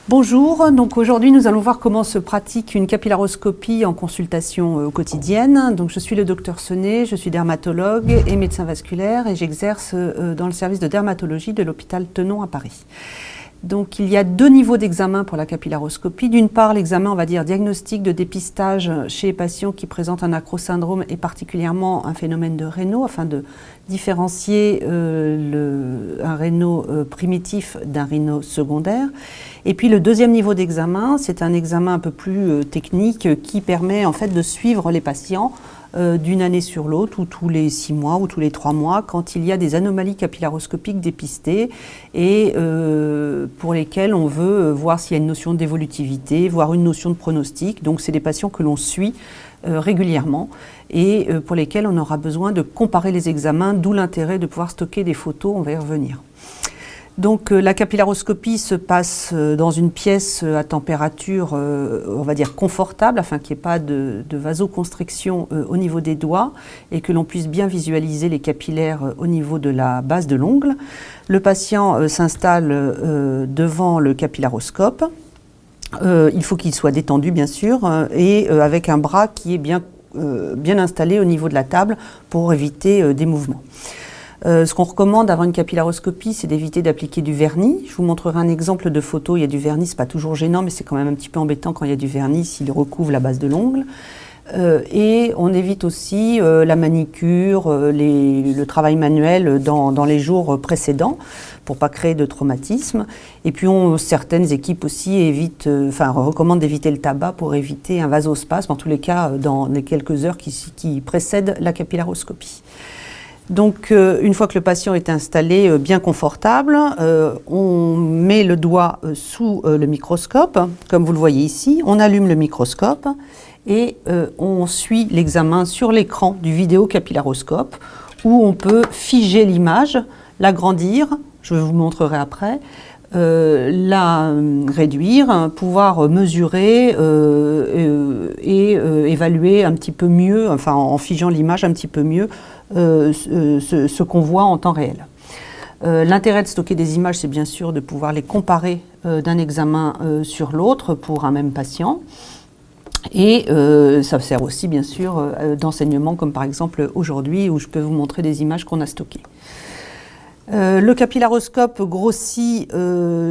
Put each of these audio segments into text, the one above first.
Bonjour, donc aujourd'hui nous allons voir comment se pratique une capillaroscopie en consultation quotidienne. Donc je suis le docteur Senet, je suis dermatologue et médecin vasculaire et j'exerce dans le service de dermatologie de l'hôpital Tenon à Paris. Donc il y a deux niveaux d'examen pour la capillaroscopie. D'une part, l'examen, on va dire, diagnostic de dépistage chez les patients qui présentent un acrosyndrome et particulièrement un phénomène de Raynaud, afin de différencier un Raynaud primitif d'un Raynaud secondaire. Et puis le deuxième niveau d'examen, c'est un examen un peu plus technique qui permet en fait de suivre les patients d'une année sur l'autre, ou tous les 6 mois, ou tous les 3 mois, quand il y a des anomalies capillaroscopiques dépistées et pour lesquelles on veut voir s'il y a une notion d'évolutivité, voire une notion de pronostic. Donc c'est des patients que l'on suit régulièrement et pour lesquels on aura besoin de comparer les examens, d'où l'intérêt de pouvoir stocker des photos, on va y revenir. Donc la capillaroscopie se passe dans une pièce à température, on va dire confortable, afin qu'il n'y ait pas de vasoconstriction au niveau des doigts et que l'on puisse bien visualiser les capillaires au niveau de la base de l'ongle. Le patient s'installe devant le capillaroscope. Il faut qu'il soit détendu bien sûr et avec un bras qui est bien installé au niveau de la table pour éviter des mouvements. Ce qu'on recommande avant une capillaroscopie, c'est d'éviter d'appliquer du vernis. Je vous montrerai un exemple de photo. Il y a du vernis, c'est pas toujours gênant, mais c'est quand même un petit peu embêtant quand il y a du vernis s'il recouvre la base de l'ongle. Et on évite aussi la manicure, le travail manuel dans les jours précédents pour pas créer de traumatisme. Et puis certaines équipes aussi recommandent d'éviter le tabac pour éviter un vasospasme, en tous les cas dans les quelques heures qui précèdent la capillaroscopie. Donc, une fois que le patient est installé bien confortable, on met le doigt sous le microscope, comme vous le voyez ici. On allume le microscope et on suit l'examen sur l'écran du vidéocapillaroscope où on peut figer l'image, l'agrandir, je vous montrerai après, la réduire, pouvoir mesurer et évaluer un petit peu mieux, enfin en figeant l'image un petit peu mieux, ce qu'on voit en temps réel. L'intérêt de stocker des images, c'est bien sûr de pouvoir les comparer d'un examen sur l'autre pour un même patient. Et ça sert aussi bien sûr d'enseignement, comme par exemple aujourd'hui où je peux vous montrer des images qu'on a stockées. Le capillaroscope grossit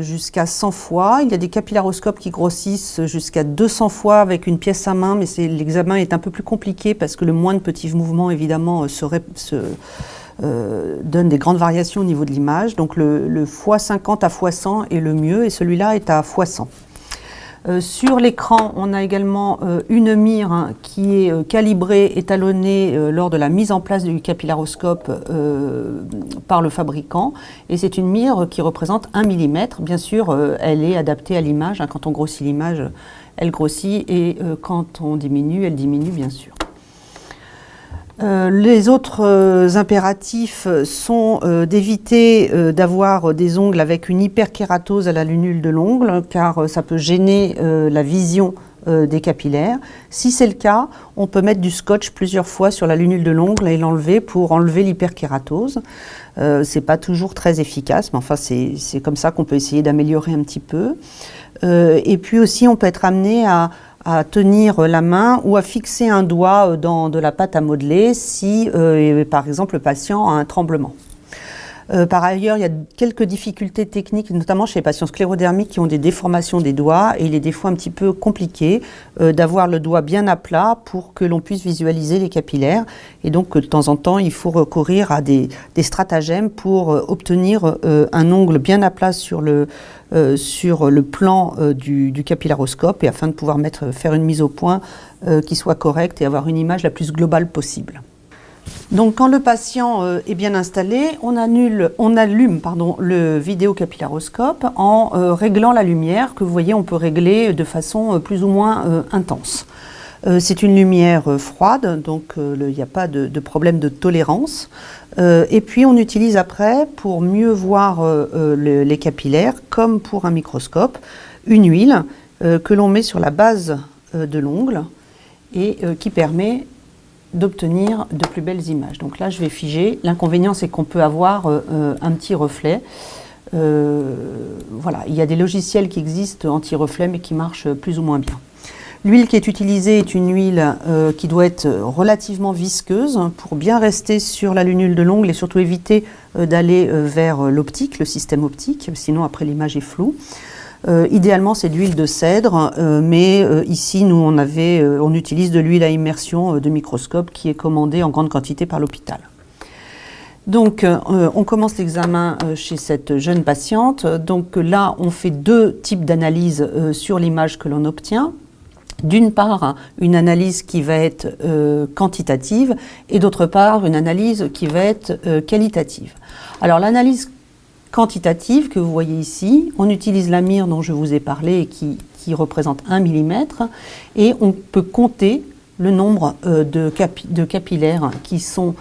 jusqu'à 100 fois. Il y a des capillaroscopes qui grossissent jusqu'à 200 fois avec une pièce à main, mais l'examen est un peu plus compliqué parce que le moindre petit mouvement, évidemment, donne des grandes variations au niveau de l'image. Donc le x50 à x100 est le mieux et celui-là est à x100. Sur l'écran, on a également une mire qui est calibrée, étalonnée lors de la mise en place du capillaroscope par le fabricant. Et c'est une mire qui représente 1 mm. Bien sûr, elle est adaptée à l'image. Quand on grossit l'image, elle grossit et quand on diminue, elle diminue bien sûr. Les autres impératifs sont d'éviter d'avoir des ongles avec une hyperkératose à la lunule de l'ongle, car ça peut gêner la vision des capillaires. Si c'est le cas, on peut mettre du scotch plusieurs fois sur la lunule de l'ongle et l'enlever pour enlever l'hyperkératose. C'est pas toujours très efficace, mais enfin c'est comme ça qu'on peut essayer d'améliorer un petit peu. Et puis aussi, on peut être amené à tenir la main ou à fixer un doigt dans de la pâte à modeler si, par exemple, le patient a un tremblement. Par ailleurs, il y a quelques difficultés techniques, notamment chez les patients sclérodermiques qui ont des déformations des doigts, et il est des fois un petit peu compliqué d'avoir le doigt bien à plat pour que l'on puisse visualiser les capillaires. Et donc, de temps en temps, il faut recourir à des stratagèmes pour obtenir un ongle bien à plat sur le plan du capillaroscope, et afin de pouvoir faire une mise au point qui soit correcte et avoir une image la plus globale possible. Donc quand le patient est bien installé, on allume le vidéocapillaroscope en réglant la lumière que vous voyez, on peut régler de façon plus ou moins intense. C'est une lumière froide, donc il n'y a pas de problème de tolérance. Et puis on utilise après, pour mieux voir les capillaires, comme pour un microscope, une huile que l'on met sur la base de l'ongle et qui permet d'obtenir de plus belles images. Donc là, je vais figer. L'inconvénient, c'est qu'on peut avoir un petit reflet. Voilà, il y a des logiciels qui existent anti-reflet, mais qui marchent plus ou moins bien. L'huile qui est utilisée est une huile qui doit être relativement visqueuse pour bien rester sur la lunule de l'ongle et surtout éviter d'aller vers l'optique, le système optique, sinon après l'image est floue. Idéalement, c'est de l'huile de cèdre, mais ici, nous, on utilise de l'huile à immersion de microscope qui est commandée en grande quantité par l'hôpital. Donc, on commence l'examen chez cette jeune patiente. Donc là, on fait deux types d'analyses sur l'image que l'on obtient. D'une part, une analyse qui va être quantitative et d'autre part, une analyse qui va être qualitative. Alors, l'analyse quantitative que vous voyez ici, on utilise la mire dont je vous ai parlé et qui représente 1 mm et on peut compter le nombre de capillaires qui sont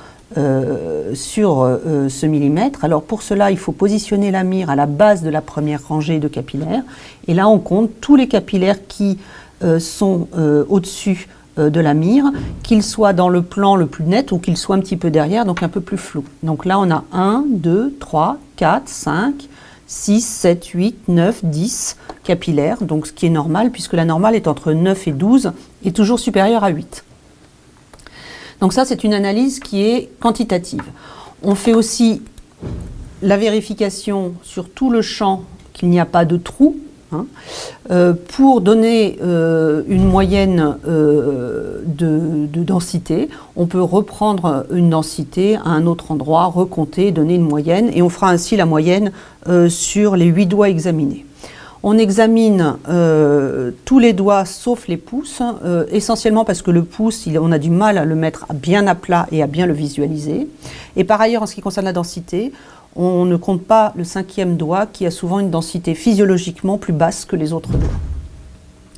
sur ce millimètre. Alors pour cela, il faut positionner la mire à la base de la première rangée de capillaires et là on compte tous les capillaires qui sont au-dessus de la mire, qu'ils soient dans le plan le plus net ou qu'ils soient un petit peu derrière, donc un peu plus flou. Donc là on a 1, 2, 3, 4, 5, 6, 7, 8, 9, 10 capillaires, donc ce qui est normal puisque la normale est entre 9 et 12 et toujours supérieure à 8. Donc ça c'est une analyse qui est quantitative. On fait aussi la vérification sur tout le champ qu'il n'y a pas de trou. Pour donner une moyenne de densité, on peut reprendre une densité à un autre endroit, recompter, donner une moyenne, et on fera ainsi la moyenne sur les 8 doigts examinés. On examine tous les doigts sauf les pouces, essentiellement parce que le pouce, on a du mal à le mettre bien à plat et à bien le visualiser. Et par ailleurs, en ce qui concerne la densité, on ne compte pas le 5e doigt qui a souvent une densité physiologiquement plus basse que les autres doigts.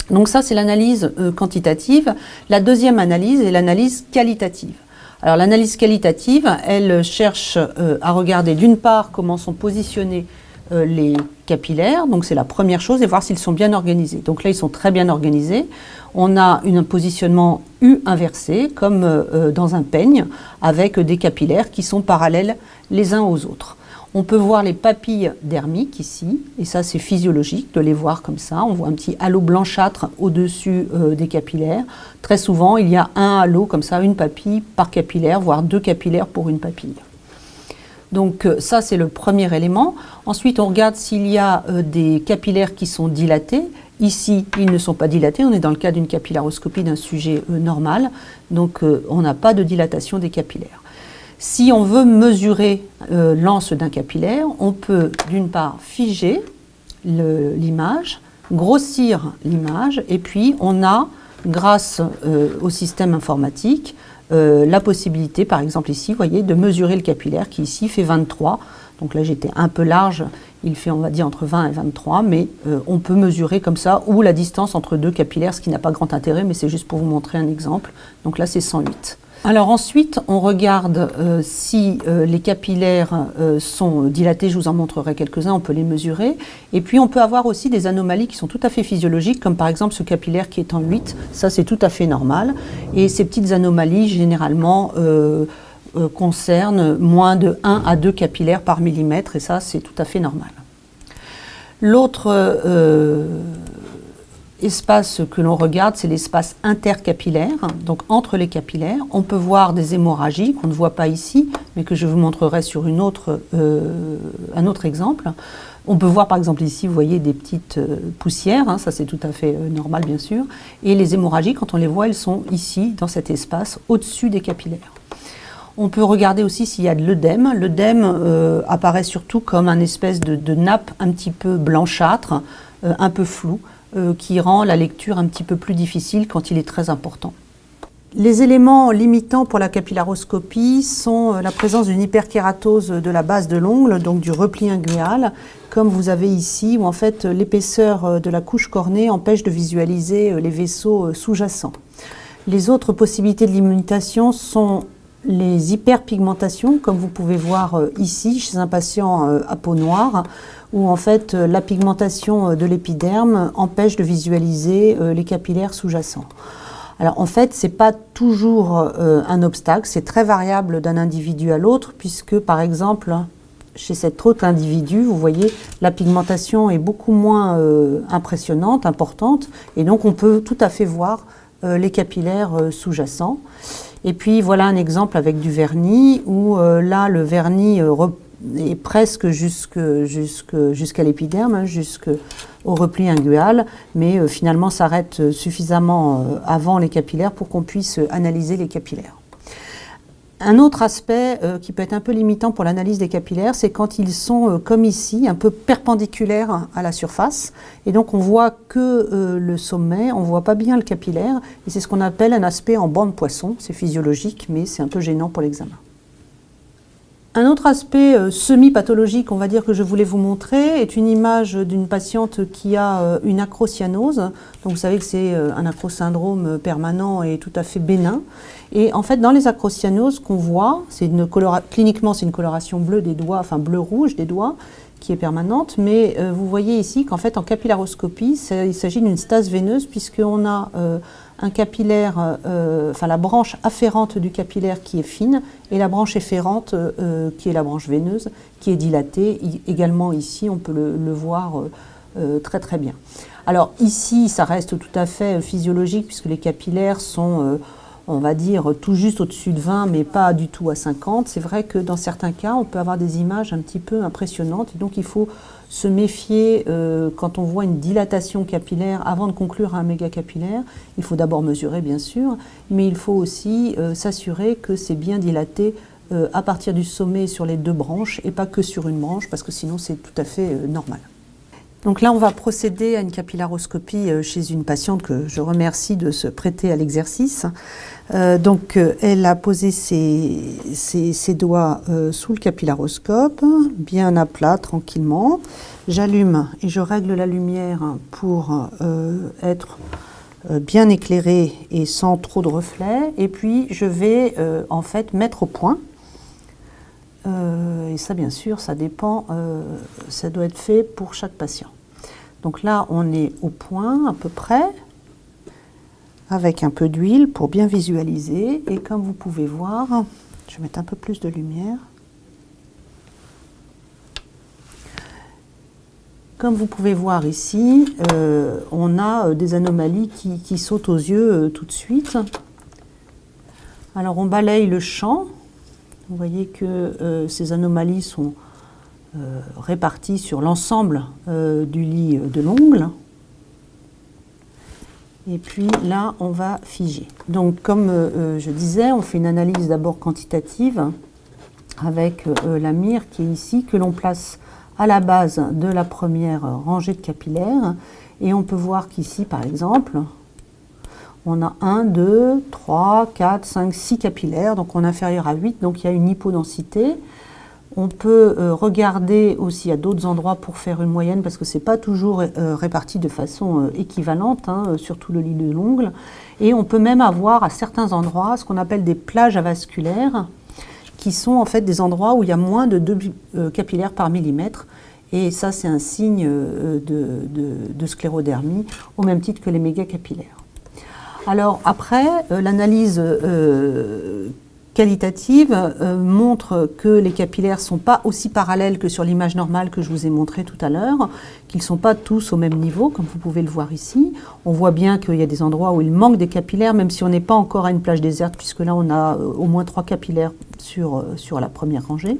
Donc ça, c'est l'analyse quantitative. La deuxième analyse est l'analyse qualitative. Alors l'analyse qualitative, elle cherche à regarder d'une part comment sont positionnés les capillaires, donc c'est la première chose, et voir s'ils sont bien organisés. Donc là, ils sont très bien organisés. On a un positionnement U inversé, comme dans un peigne, avec des capillaires qui sont parallèles les uns aux autres. On peut voir les papilles dermiques ici, et ça c'est physiologique de les voir comme ça. On voit un petit halo blanchâtre au-dessus des capillaires. Très souvent, il y a un halo comme ça, une papille par capillaire, voire 2 capillaires pour une papille. Donc ça c'est le premier élément. Ensuite on regarde s'il y a des capillaires qui sont dilatés. Ici ils ne sont pas dilatés, on est dans le cas d'une capillaroscopie d'un sujet normal, donc on n'a pas de dilatation des capillaires. Si on veut mesurer l'anse d'un capillaire, on peut d'une part figer l'image, grossir l'image et puis on a, grâce au système informatique, la possibilité, par exemple ici, vous voyez, de mesurer le capillaire qui ici fait 23. Donc là j'étais un peu large, il fait on va dire entre 20 et 23, mais on peut mesurer comme ça, ou la distance entre deux capillaires, ce qui n'a pas grand intérêt, mais c'est juste pour vous montrer un exemple. Donc là c'est 108. Alors ensuite, on regarde si les capillaires sont dilatés, je vous en montrerai quelques-uns, on peut les mesurer. Et puis on peut avoir aussi des anomalies qui sont tout à fait physiologiques, comme par exemple ce capillaire qui est en 8, ça c'est tout à fait normal. Et ces petites anomalies, généralement, concernent moins de 1 à 2 capillaires par millimètre, et ça c'est tout à fait normal. L'autre espace que l'on regarde, c'est l'espace intercapillaire, donc entre les capillaires. On peut voir des hémorragies qu'on ne voit pas ici, mais que je vous montrerai sur un autre exemple. On peut voir par exemple ici, vous voyez des petites poussières, ça c'est tout à fait normal bien sûr, et les hémorragies, quand on les voit, elles sont ici, dans cet espace, au-dessus des capillaires. On peut regarder aussi s'il y a de l'œdème. L'œdème apparaît surtout comme une espèce de nappe un petit peu blanchâtre, un peu floue, qui rend la lecture un petit peu plus difficile quand il est très important. Les éléments limitants pour la capillaroscopie sont la présence d'une hyperkératose de la base de l'ongle, donc du repli inguéal, comme vous avez ici, où en fait l'épaisseur de la couche cornée empêche de visualiser les vaisseaux sous-jacents. Les autres possibilités de limitation sont les hyperpigmentations, comme vous pouvez voir ici chez un patient à peau noire, où en fait la pigmentation de l'épiderme empêche de visualiser les capillaires sous-jacents. Alors en fait, ce n'est pas toujours un obstacle, c'est très variable d'un individu à l'autre, puisque par exemple, chez cet autre individu, vous voyez, la pigmentation est beaucoup moins impressionnante, importante, et donc on peut tout à fait voir les capillaires sous-jacents. Et puis voilà un exemple avec du vernis, où là le vernis est presque jusqu'à l'épiderme, hein, jusqu'au repli inguéal, mais finalement s'arrête suffisamment avant les capillaires pour qu'on puisse analyser les capillaires. Un autre aspect qui peut être un peu limitant pour l'analyse des capillaires, c'est quand ils sont comme ici, un peu perpendiculaires à la surface, et donc on voit que le sommet, on ne voit pas bien le capillaire, et c'est ce qu'on appelle un aspect en banc de poisson. C'est physiologique, mais c'est un peu gênant pour l'examen. Un autre aspect semi-pathologique, on va dire, que je voulais vous montrer, est une image d'une patiente qui a une acrocyanose. Donc vous savez que c'est un acrosyndrome permanent et tout à fait bénin. Et en fait, dans les acrocyanoses qu'on voit, cliniquement c'est une coloration bleue des doigts, enfin bleu-rouge des doigts, qui est permanente, mais vous voyez ici qu'en fait en capillaroscopie, il s'agit d'une stase veineuse, puisqu'on a un capillaire, enfin la branche afférente du capillaire qui est fine, et la branche efférente qui est la branche veineuse, qui est dilatée. Également ici, on peut le voir très très bien. Alors ici, ça reste tout à fait physiologique, puisque les capillaires sont, on va dire, tout juste au-dessus de 20, mais pas du tout à 50. C'est vrai que dans certains cas, on peut avoir des images un petit peu impressionnantes, et donc il faut se méfier quand on voit une dilatation capillaire avant de conclure à un mégacapillaire. Il faut d'abord mesurer, bien sûr, mais il faut aussi s'assurer que c'est bien dilaté à partir du sommet sur les deux branches et pas que sur une branche, parce que sinon c'est tout à fait normal. Donc là, on va procéder à une capillaroscopie chez une patiente que je remercie de se prêter à l'exercice. Elle a posé ses doigts sous le capillaroscope, bien à plat, tranquillement. J'allume et je règle la lumière pour être bien éclairée et sans trop de reflets. Et puis, je vais en fait mettre au point. Et ça, bien sûr, ça dépend, ça doit être fait pour chaque patient. Donc là, on est au point à peu près, avec un peu d'huile pour bien visualiser. Et comme vous pouvez voir, je vais mettre un peu plus de lumière. Comme vous pouvez voir ici, on a des anomalies qui sautent aux yeux tout de suite. Alors on balaye le champ. Vous voyez que ces anomalies sont réparties sur l'ensemble du lit de l'ongle. Et puis là, on va figer. Donc comme je disais, on fait une analyse d'abord quantitative avec la mire qui est ici, que l'on place à la base de la première rangée de capillaires. Et on peut voir qu'ici, par exemple, on a 1, 2, 3, 4, 5, 6 capillaires, donc on est inférieur à 8, donc il y a une hypodensité. On peut regarder aussi à d'autres endroits pour faire une moyenne, parce que ce n'est pas toujours réparti de façon équivalente, hein, surtout le lit de l'ongle. Et on peut même avoir à certains endroits ce qu'on appelle des plages avasculaires, qui sont en fait des endroits où il y a moins de 2 capillaires par millimètre. Et ça, c'est un signe de sclérodermie, au même titre que les mégacapillaires. Alors après, l'analyse qualitative montre que les capillaires ne sont pas aussi parallèles que sur l'image normale que je vous ai montrée tout à l'heure, qu'ils ne sont pas tous au même niveau, comme vous pouvez le voir ici. On voit bien qu'il y a des endroits où il manque des capillaires, même si on n'est pas encore à une plage déserte, puisque là on a au moins 3 capillaires sur la première rangée.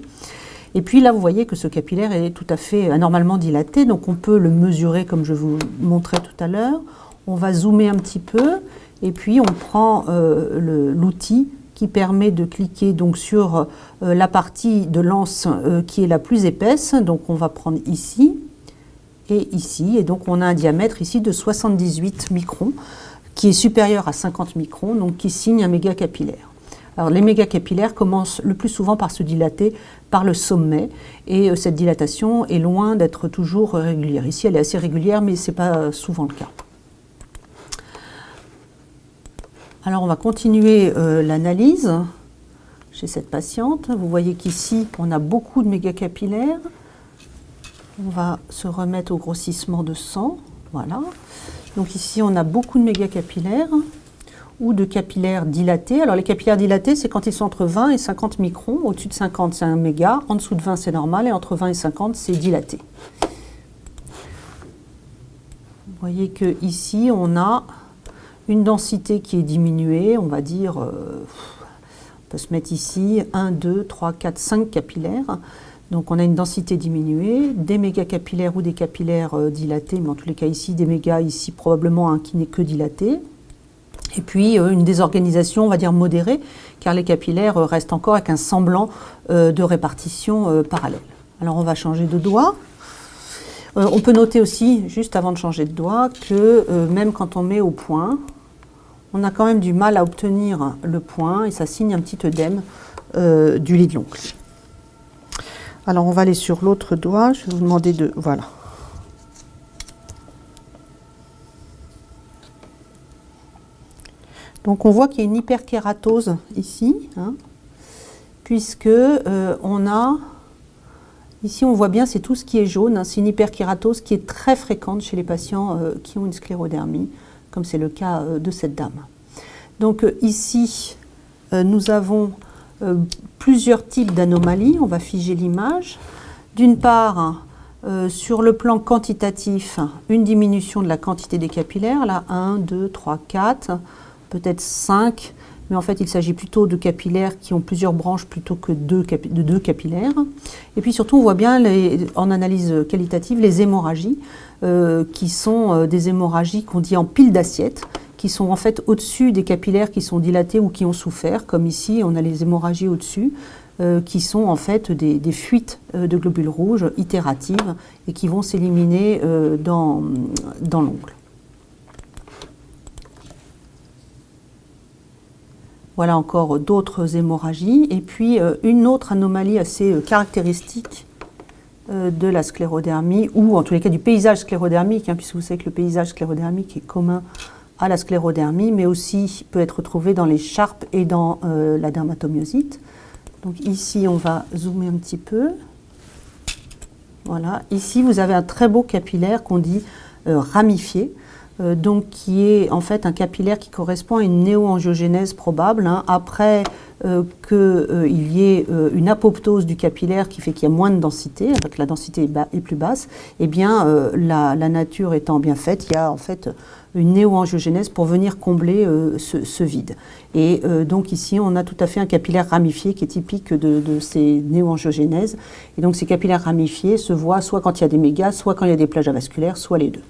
Et puis là, vous voyez que ce capillaire est tout à fait anormalement dilaté, donc on peut le mesurer comme je vous montrais tout à l'heure. On va zoomer un petit peu, et puis on prend l'outil qui permet de cliquer donc sur la partie de l'anse qui est la plus épaisse. Donc on va prendre ici et ici, et donc on a un diamètre ici de 78 microns, qui est supérieur à 50 microns, donc qui signe un mégacapillaire. Alors les mégacapillaires commencent le plus souvent par se dilater par le sommet, et cette dilatation est loin d'être toujours régulière. Ici elle est assez régulière, mais ce n'est pas souvent le cas. Alors on va continuer l'analyse chez cette patiente. Vous voyez qu'ici on a beaucoup de mégacapillaires. On va se remettre au grossissement de sang. Voilà. Donc ici on a beaucoup de mégacapillaires. ou de capillaires dilatés. Alors les capillaires dilatés, c'est quand ils sont entre 20 et 50 microns. Au-dessus de 50, c'est 1 méga. En dessous de 20, c'est normal. Et entre 20 et 50, c'est dilaté. Vous voyez qu'ici, on a une densité qui est diminuée. On va dire, on peut se mettre ici 1, 2, 3, 4, 5 capillaires. Donc on a une densité diminuée, des mégacapillaires ou des capillaires dilatés, mais en tous les cas ici, des mégas, ici probablement un qui n'est que dilaté. Et puis une désorganisation, on va dire modérée, car les capillaires restent encore avec un semblant de répartition parallèle. Alors on va changer de doigt. On peut noter aussi, juste avant de changer de doigt, que même quand on met au point, on a quand même du mal à obtenir le point, et ça signe un petit œdème du lit de l'ongle. Alors on va aller sur l'autre doigt, je vais vous demander de... Voilà. Donc on voit qu'il y a une hyperkératose ici, hein, puisque on a... Ici on voit bien, c'est tout ce qui est jaune, hein, c'est une hyperkératose qui est très fréquente chez les patients qui ont une sclérodermie, comme c'est le cas de cette dame. Donc ici, nous avons... plusieurs types d'anomalies, on va figer l'image. D'une part, sur le plan quantitatif, une diminution de la quantité des capillaires, là 1, 2, 3, 4, peut-être 5, mais en fait il s'agit plutôt de capillaires qui ont plusieurs branches plutôt que de deux capillaires. Et puis surtout on voit bien en analyse qualitative les hémorragies, qui sont des hémorragies qu'on dit en pile d'assiettes, qui sont en fait au-dessus des capillaires qui sont dilatés ou qui ont souffert, comme ici on a les hémorragies au-dessus, qui sont en fait des fuites de globules rouges itératives et qui vont s'éliminer dans l'ongle. Voilà encore d'autres hémorragies. Et puis une autre anomalie assez caractéristique de la sclérodermie, ou en tous les cas du paysage sclérodermique, hein, puisque vous savez que le paysage sclérodermique est commun à la sclérodermie, mais aussi peut être retrouvé dans les charpes et dans la dermatomyosite. Donc ici, on va zoomer un petit peu. Voilà. Ici, vous avez un très beau capillaire qu'on dit ramifié, donc qui est en fait un capillaire qui correspond à une néoangiogénèse probable, hein, après qu'il y ait une apoptose du capillaire qui fait qu'il y a moins de densité, avec la densité est plus basse, et bien la nature étant bien faite, il y a en fait une néoangiogénèse pour venir combler ce vide. Et donc ici, on a tout à fait un capillaire ramifié qui est typique de ces néoangiogénèses. Et donc ces capillaires ramifiés se voient soit quand il y a des mégas, soit quand il y a des plages avasculaires, soit les deux.